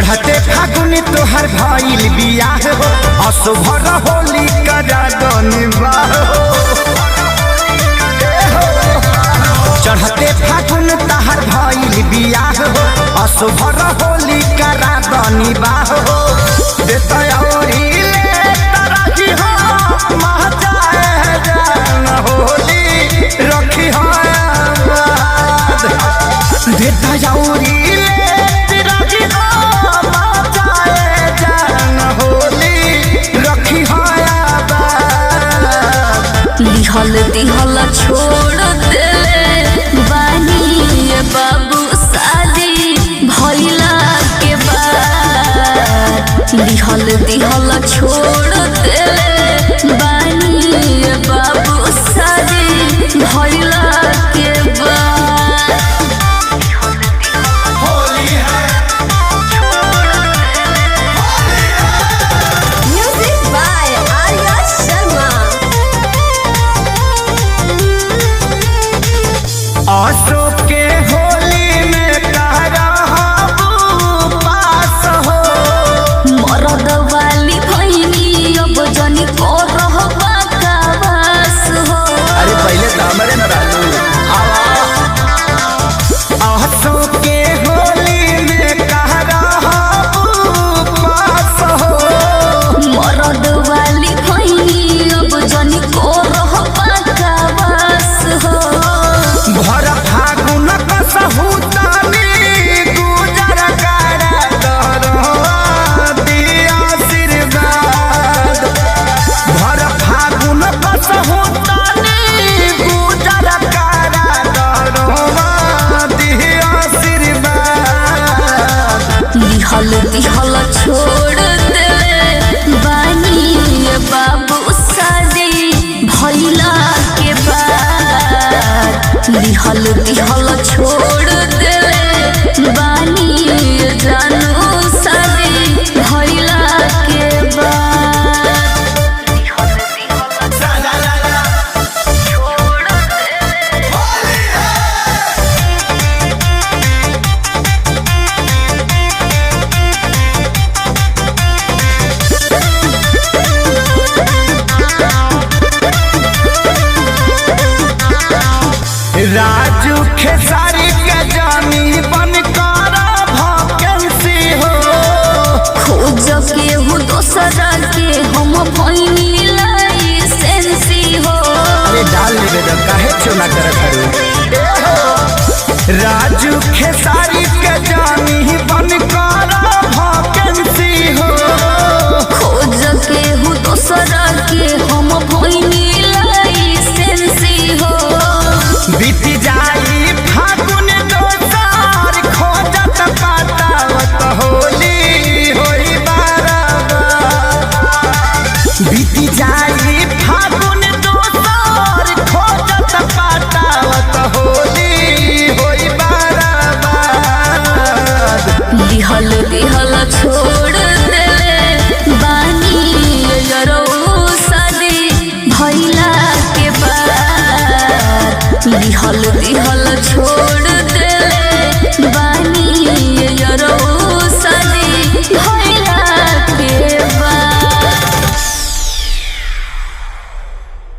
चढ़ते फागुन तोहर भइल बियाह हो असुभर होली करगनी चढ़ते फागुन तोहर भइल बियाह हो असुभर होली करगनी बाह हो देतौरी ले तरही हो महजाए जान होली रखी हो आबाद देतौरी दिहल दिहल छोड़ देले बानी बाबू शादी भइला के बाद दिहल दिहल छोड़ देले बानी बाबू शादी भइला के बाद होली है म्यूजिक बाय आर्या शर्मा अशोक के होली में पास हो मरद वाली भैनी अब जनी को रहबा कावास हो। अरे पहले तो हमारे न रहलू अशोक के होली में पास हो मरद वाली भैनी अब जनी को रहबा कावास हो। भर फागुन कसहु तानी गुजर कर दिया आशीर्वाद भर फागुन कसहु तानी गुजर कर दिया आशीर्वाद दिहल दिहल छोड़ देले बानी बाबू शादी भइला के बाद दिहल दिहल छोड़ देले बानी जानू शादी भइला के बाद दिहल दिहल छोड़ देले राजू खेसारी के जानी बन कर भकेंसी हो खोज के हूँ दोसरा के हम भइनी लाइसेंसी हो। अरे डाल ले बेटा काहे चोना करत करू राजू खेसारी के जानी बन कर भकेंसी हो खोज के हूँ दोसरा के हम भइनी लाइसेंसी हो। बीत जाई फागुन दोसार खोजत पातावत होली होई बारबार बीत जाई फागुन दोसार खोजत पातावत होली होई बारबार दिहल दिहल छोड़ देले बानी यरो शादी भइला के बाद दिहल दिहल छोड़